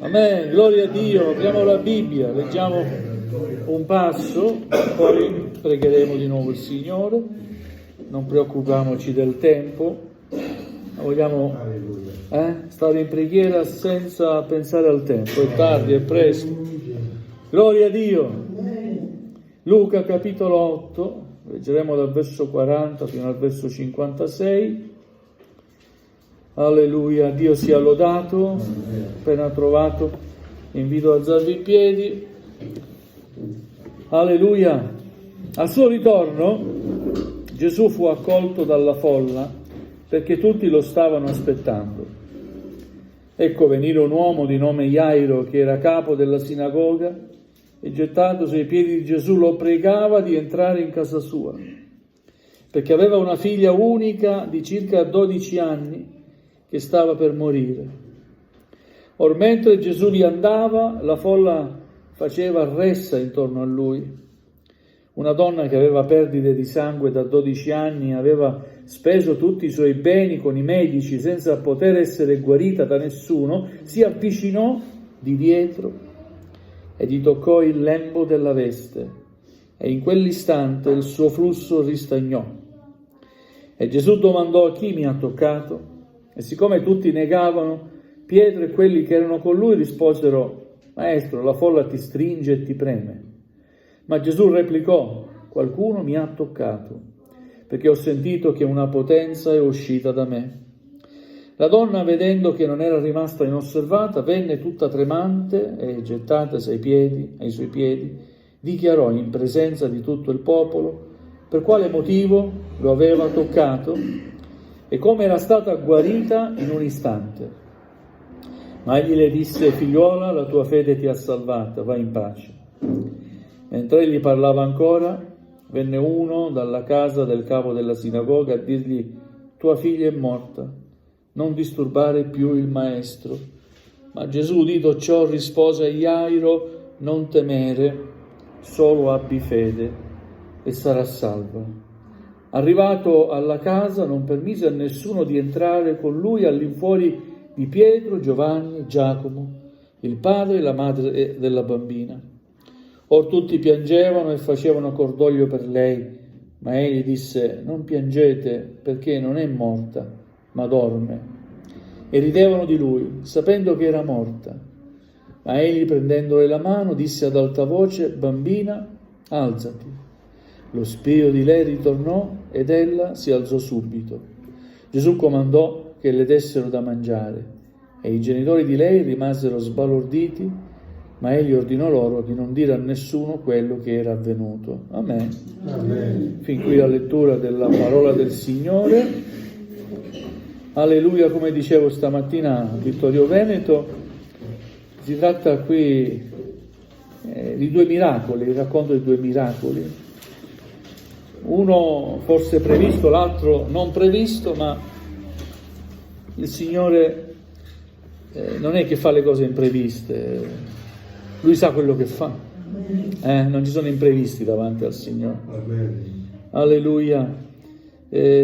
Amen, gloria a Dio. Apriamo la Bibbia, leggiamo un passo, poi pregheremo di nuovo il Signore. Non preoccupiamoci del tempo, vogliamo stare in preghiera senza pensare al tempo. È tardi, è presto. Gloria a Dio. Luca capitolo 8, leggeremo dal verso 40 fino al verso 56. Alleluia, Dio sia lodato. Appena trovato, invito ad alzarvi in piedi. Alleluia. Al suo ritorno Gesù fu accolto dalla folla perché tutti lo stavano aspettando. Ecco venire un uomo di nome Jairo che era capo della sinagoga e gettatosi ai piedi di Gesù lo pregava di entrare in casa sua perché aveva una figlia unica di circa 12 anni che stava per morire. Or mentre Gesù vi andava, la folla faceva ressa intorno a lui. Una donna che aveva perdite di sangue da 12 anni, aveva speso tutti i suoi beni con i medici senza poter essere guarita da nessuno, si avvicinò di dietro e gli toccò il lembo della veste e in quell'istante il suo flusso ristagnò. E Gesù domandò: a chi mi ha toccato? E siccome tutti negavano, Pietro e quelli che erano con lui risposero: Maestro, la folla ti stringe e ti preme. Ma Gesù replicò: qualcuno mi ha toccato, perché ho sentito che una potenza è uscita da me. La donna, vedendo che non era rimasta inosservata, venne tutta tremante e, gettatasi ai suoi piedi, dichiarò in presenza di tutto il popolo per quale motivo lo aveva toccato e come era stata guarita in un istante. Ma egli le disse: figliuola, la tua fede ti ha salvata, vai in pace. Mentre egli parlava ancora, venne uno dalla casa del capo della sinagoga a dirgli: tua figlia è morta, non disturbare più il maestro. Ma Gesù, udito ciò, rispose a Jairo: non temere, solo abbi fede e sarà salva. Arrivato alla casa, non permise a nessuno di entrare con lui all'infuori di Pietro, Giovanni, Giacomo, il padre e la madre della bambina. Or tutti piangevano e facevano cordoglio per lei, ma egli disse: non piangete, perché non è morta, ma dorme. E ridevano di lui, sapendo che era morta. Ma egli, prendendole la mano, disse ad alta voce: bambina, alzati. Lo spirito di lei ritornò ed ella si alzò subito. Gesù comandò che le dessero da mangiare e i genitori di lei rimasero sbalorditi, ma egli ordinò loro di non dire a nessuno quello che era avvenuto. Amen. Amen. Fin qui la lettura della parola del Signore. Alleluia, come dicevo stamattina a Vittorio Veneto, si tratta qui di due miracoli, il racconto di due miracoli. Uno forse previsto, l'altro non previsto, ma il Signore non è che fa le cose impreviste, Lui sa quello che fa, non ci sono imprevisti davanti al Signore. Alleluia.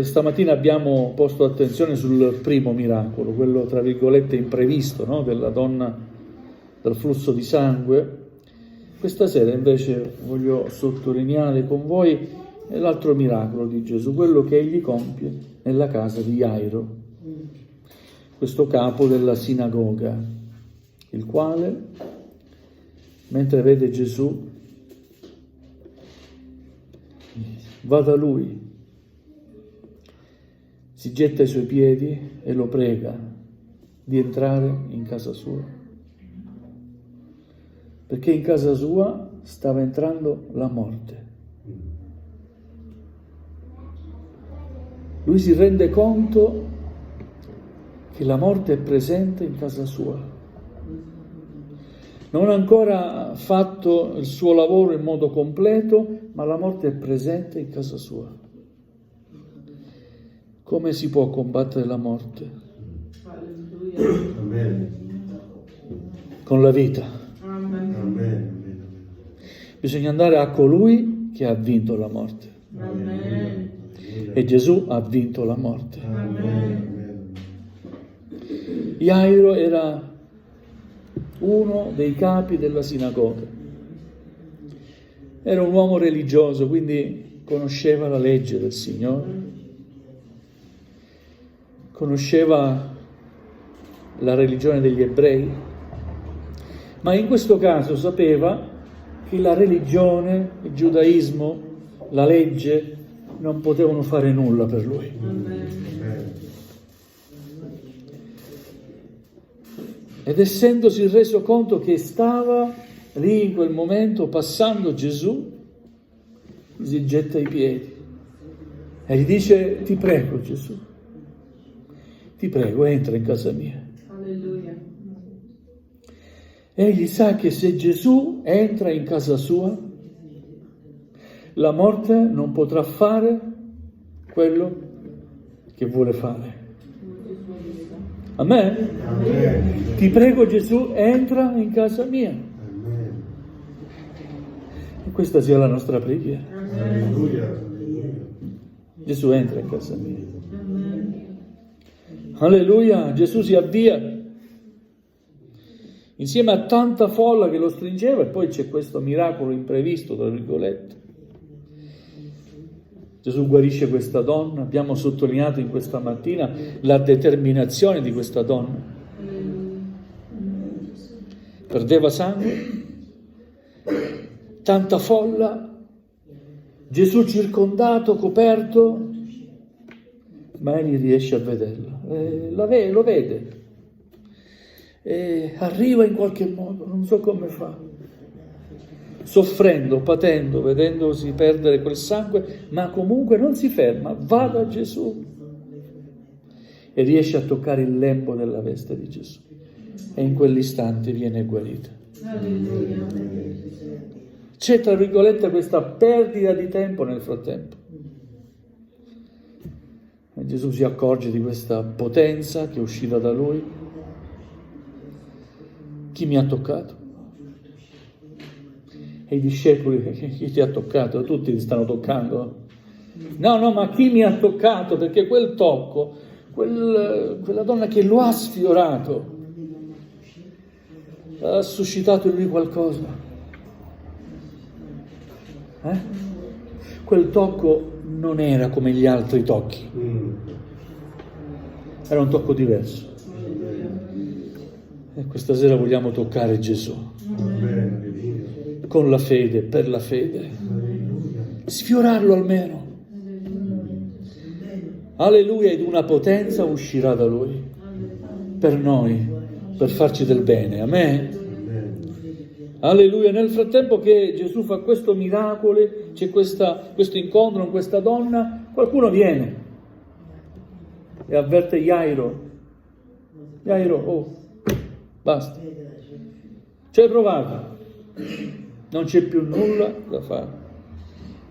Stamattina abbiamo posto attenzione sul primo miracolo, quello tra virgolette imprevisto, no? Della donna dal flusso di sangue. Questa sera invece voglio sottolineare con voi l'altro miracolo di Gesù, quello che egli compie nella casa di Jairo, questo capo della sinagoga, il quale, mentre vede Gesù, va da lui, si getta ai suoi piedi e lo prega di entrare in casa sua, perché in casa sua stava entrando la morte. Lui si rende conto che la morte è presente in casa sua. Non ha ancora fatto il suo lavoro in modo completo, ma la morte è presente in casa sua. Come si può combattere la morte? Con la vita. Bisogna andare a colui che ha vinto la morte. Amen. E Gesù ha vinto la morte. Amen. Jairo era uno dei capi della sinagoga. Era un uomo religioso, quindi conosceva la legge del Signore, conosceva la religione degli ebrei, ma in questo caso sapeva che la religione, il giudaismo, la legge non potevano fare nulla per lui. Ed essendosi reso conto che stava lì in quel momento passando Gesù, si getta ai piedi e gli dice: ti prego Gesù, ti prego, entra in casa mia. Alleluia. Egli sa che se Gesù entra in casa sua, la morte non potrà fare quello che vuole fare. Amen? Amen. Ti prego Gesù, entra in casa mia. Amen. E questa sia la nostra preghiera. Alleluia. Gesù entra in casa mia. Alleluia, Gesù si avvia insieme a tanta folla che lo stringeva, e poi c'è questo miracolo imprevisto, tra virgolette. Gesù guarisce questa donna. Abbiamo sottolineato in questa mattina la determinazione di questa donna. Perdeva sangue, tanta folla, Gesù circondato, coperto, ma egli riesce a vederla, lo vede, e arriva in qualche modo, non so come fa, soffrendo, patendo, vedendosi perdere quel sangue, ma comunque non si ferma, va da Gesù e riesce a toccare il lembo della veste di Gesù, e in quell'istante viene guarita. Alleluia. C'è, tra virgolette, questa perdita di tempo nel frattempo. E Gesù si accorge di questa potenza che è uscita da lui. Chi mi ha toccato? E i discepoli: chi ti ha toccato? Tutti ti stanno toccando. No, ma chi mi ha toccato? Perché quel tocco, quella donna che lo ha sfiorato, ha suscitato in lui qualcosa. Quel tocco non era come gli altri tocchi, era un tocco diverso. E questa sera vogliamo toccare Gesù con la fede, per la fede, sfiorarlo almeno. Alleluia, ed una potenza uscirà da lui per noi, per farci del bene. Amen. Alleluia. Nel frattempo che Gesù fa questo miracolo, c'è questo incontro con questa donna, qualcuno viene e avverte Jairo: oh, basta, ci hai provato, non c'è più nulla da fare,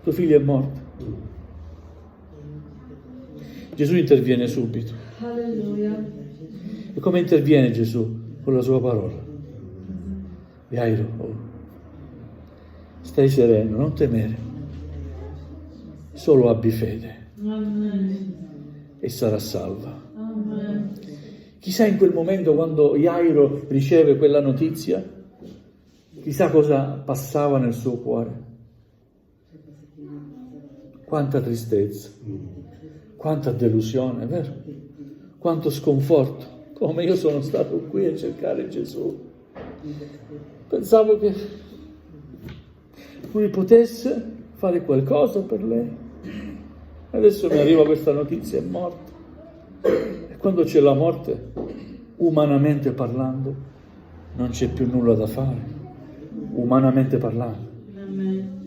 tuo figlio è morto. Gesù interviene subito. Alleluia. E come interviene Gesù? Con la sua parola: Jairo, oh, stai sereno, non temere, solo abbi fede. Amen. E sarà salva. Amen. Chissà in quel momento, quando Jairo riceve quella notizia, chissà cosa passava nel suo cuore. Quanta tristezza, quanta delusione, vero? Quanto sconforto, come io sono stato qui a cercare Gesù. Pensavo che lui potesse fare qualcosa per lei. Adesso mi arriva questa notizia: è morto. E quando c'è la morte, umanamente parlando, non c'è più nulla da fare, umanamente parlando. Amen.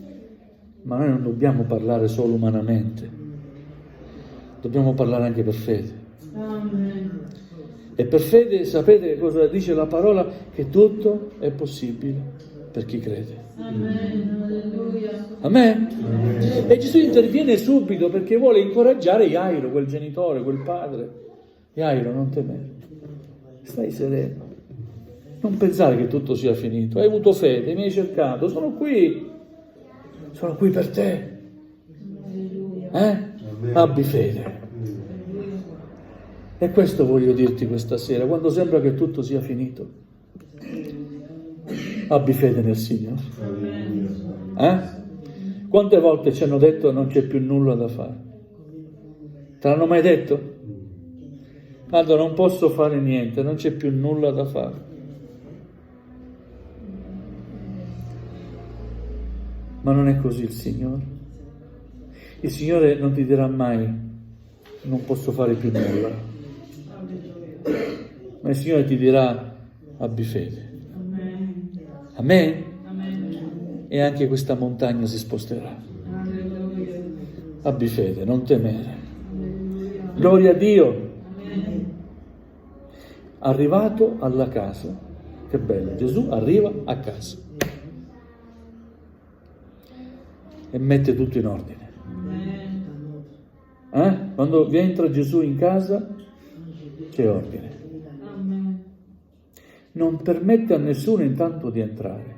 Ma noi non dobbiamo parlare solo umanamente, dobbiamo parlare anche per fede. Amen. E per fede sapete cosa dice la parola? Che tutto è possibile per chi crede. Amen. Alleluia. Amen? E Gesù interviene subito perché vuole incoraggiare Jairo, quel genitore, quel padre. Jairo, non temere, stai sereno, non pensare che tutto sia finito, hai avuto fede, mi hai cercato, sono qui per te. Abbi fede. E questo voglio dirti questa sera, quando sembra che tutto sia finito. Abbi fede nel Signore. Alleluia. Quante volte ci hanno detto non c'è più nulla da fare? Te l'hanno mai detto? Allora non posso fare niente, non c'è più nulla da fare. Ma non è così il Signore. Il Signore non ti dirà mai non posso fare più nulla. Ma il Signore ti dirà abbi fede. Amen? E anche questa montagna si sposterà. Abbi fede, non temere. Gloria a Dio. Arrivato alla casa. Che bello, Gesù arriva a casa e mette tutto in ordine. Quando entra Gesù in casa c'è ordine. Non permette a nessuno intanto di entrare.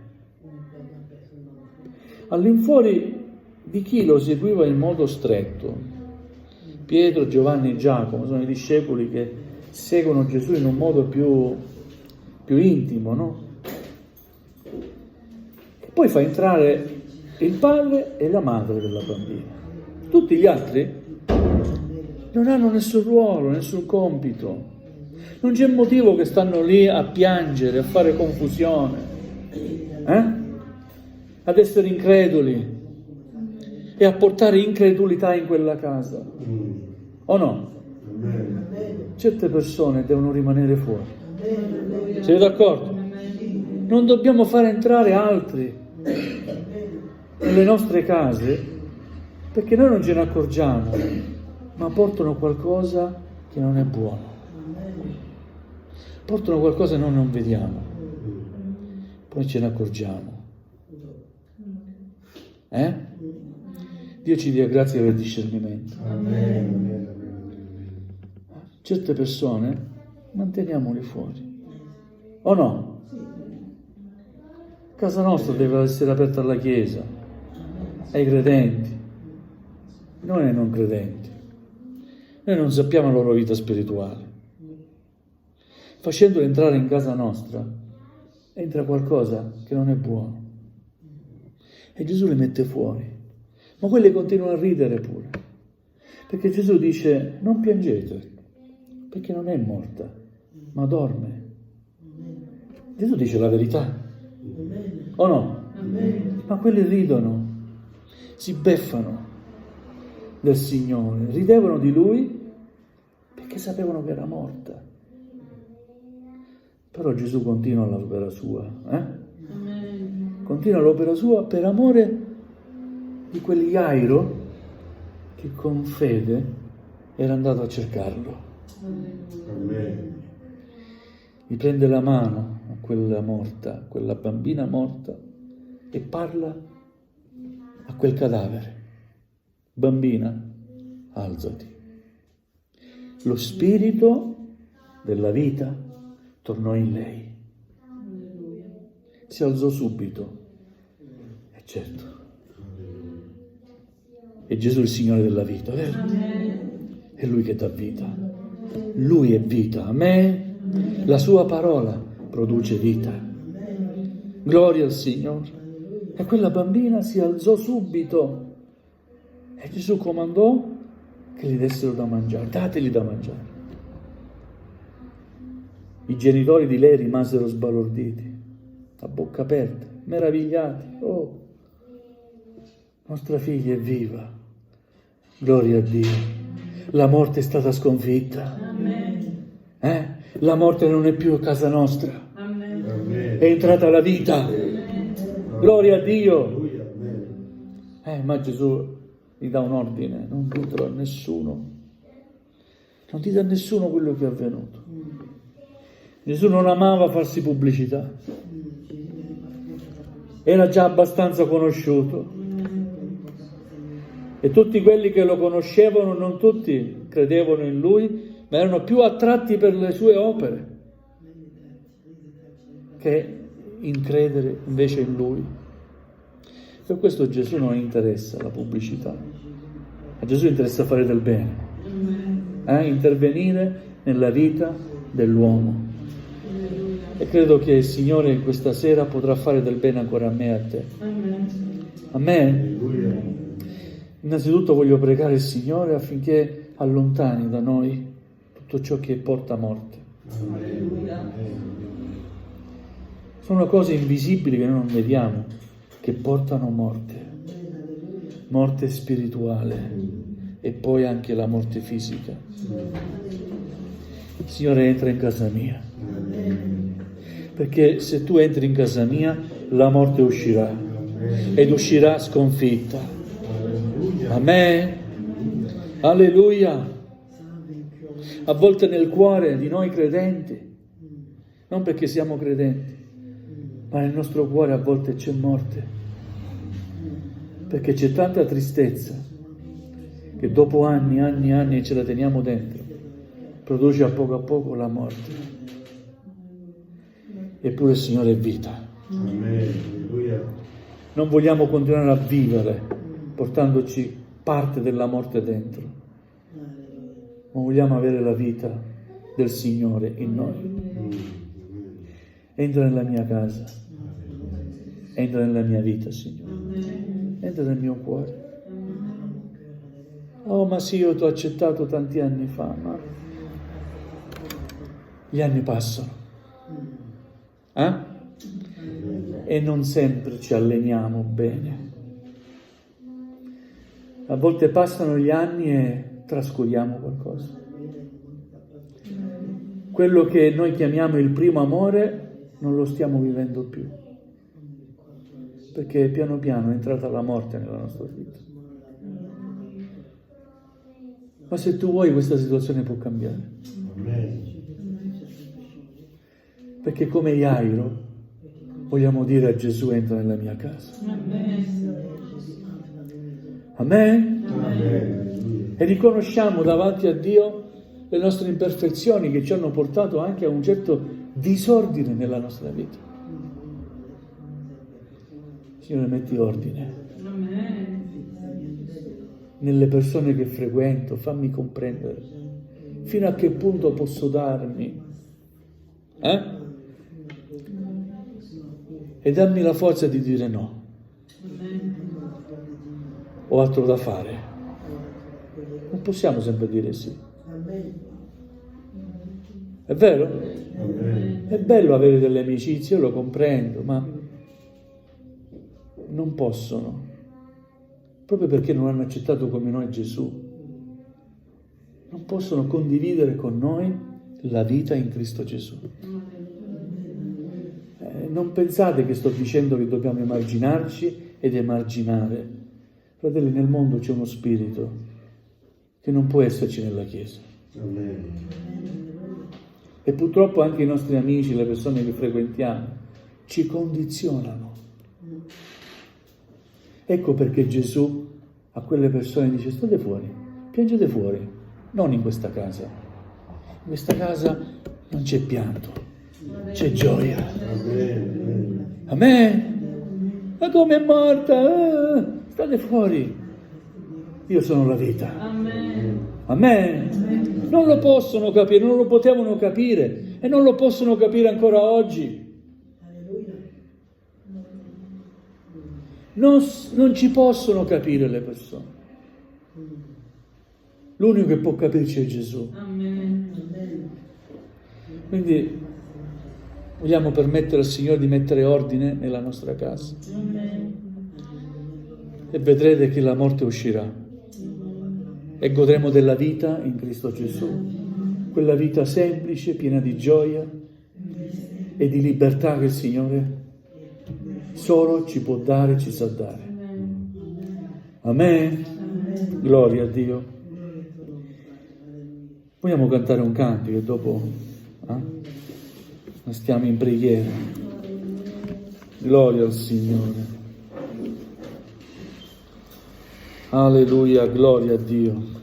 All'infuori di chi lo seguiva in modo stretto, Pietro, Giovanni e Giacomo sono i discepoli che seguono Gesù in un modo più intimo, no? E poi fa entrare il padre e la madre della bambina. Tutti gli altri non hanno nessun ruolo, nessun compito. Non c'è motivo che stanno lì a piangere, a fare confusione, ad essere increduli e a portare incredulità in quella casa. O no? Certe persone devono rimanere fuori. Siete d'accordo? Non dobbiamo fare entrare altri nelle nostre case perché noi non ce ne accorgiamo, ma portano qualcosa che non è buono. Portano qualcosa che noi non vediamo, poi ce ne accorgiamo. Dio ci dia grazia per il discernimento. Certe persone manteniamoli fuori, o no? Casa nostra deve essere aperta alla Chiesa, ai credenti, non ai non credenti. Noi non sappiamo la loro vita spirituale. Facendolo entrare in casa nostra, entra qualcosa che non è buono. E Gesù li mette fuori. Ma quelli continuano a ridere pure. Perché Gesù dice, non piangete, perché non è morta, ma dorme. Gesù dice la verità. O no? Ma quelli ridono, si beffano del Signore, ridevano di Lui perché sapevano che era morta. Però Gesù continua l'opera sua, Continua l'opera sua per amore di quel Jairo che con fede era andato a cercarlo. Gli prende la mano a quella morta, quella bambina morta, e parla a quel cadavere. Bambina, alzati. Lo spirito della vita tornò in lei. Si alzò subito. E certo. È Gesù il Signore della vita, vero? È Lui che dà vita. Lui è vita. Amen. La sua parola produce vita. Gloria al Signore. E quella bambina si alzò subito. E Gesù comandò che gli dessero da mangiare. Dateli da mangiare. I genitori di lei rimasero sbalorditi, a bocca aperta, meravigliati. Oh, nostra figlia è viva. Gloria a Dio. La morte è stata sconfitta. La morte non è più a casa nostra. È entrata la vita. Gloria a Dio. Ma Gesù gli dà un ordine, non dirlo a nessuno. Non dite a nessuno quello che è avvenuto. Gesù non amava farsi pubblicità. Era già abbastanza conosciuto. E tutti quelli che lo conoscevano, non tutti credevano in Lui, ma erano più attratti per le sue opere che in credere invece in Lui. Per questo Gesù non interessa la pubblicità. A Gesù interessa fare del bene, intervenire nella vita dell'uomo. E credo che il Signore questa sera potrà fare del bene ancora a me e a te. Amen. Amen. Innanzitutto voglio pregare il Signore affinché allontani da noi tutto ciò che porta morte. Sono cose invisibili che noi non vediamo, che portano morte spirituale e poi anche la morte fisica. Il Signore entra in casa mia, perché se tu entri in casa mia la morte uscirà ed uscirà sconfitta. Amen. Alleluia. A volte nel cuore di noi credenti, non perché siamo credenti, ma nel nostro cuore a volte c'è morte, perché c'è tanta tristezza che dopo anni ce la teniamo dentro, produce a poco la morte. Eppure il Signore è vita. Non vogliamo continuare a vivere portandoci parte della morte dentro, ma vogliamo avere la vita del Signore in noi. Entra nella mia casa, entra nella mia vita, Signore, entra nel mio cuore. Oh, ma sì, io ti ho accettato tanti anni fa, ma gli anni passano, e non sempre ci alleniamo bene. A volte passano gli anni e trascuriamo qualcosa. Quello che noi chiamiamo il primo amore non lo stiamo vivendo più, perché piano piano è entrata la morte nella nostra vita. Ma se tu vuoi, questa situazione può cambiare. Perché come Jairo vogliamo dire a Gesù: entra nella mia casa. Amen? Amen. E riconosciamo davanti a Dio le nostre imperfezioni che ci hanno portato anche a un certo disordine nella nostra vita. Signore, metti ordine nelle persone che frequento, fammi comprendere fino a che punto posso darmi, e dammi la forza di dire no. Ho altro da fare. Non possiamo sempre dire sì. È vero? È bello avere delle amicizie, io lo comprendo, ma non possono, proprio perché non hanno accettato come noi Gesù, non possono condividere con noi la vita in Cristo Gesù. Non pensate che sto dicendo che dobbiamo emarginarci ed emarginare. Fratelli, nel mondo c'è uno spirito che non può esserci nella Chiesa. E purtroppo anche i nostri amici, le persone che frequentiamo, ci condizionano. Ecco perché Gesù a quelle persone dice: state fuori, piangete fuori, non in questa casa. In questa casa non c'è pianto, c'è gioia. Amen. Ma come è morta? State fuori. Io sono la vita. Amen. Non lo possono capire, non lo potevano capire e non lo possono capire ancora oggi. Non ci possono capire le persone. L'unico che può capirci è Gesù. Quindi vogliamo permettere al Signore di mettere ordine nella nostra casa. E vedrete che la morte uscirà. E godremo della vita in Cristo Gesù. Quella vita semplice, piena di gioia e di libertà che il Signore solo ci può dare, ci sa dare. Amen. Gloria a Dio. Vogliamo cantare un canto che dopo stiamo in preghiera. Gloria al Signore. Alleluia, gloria a Dio.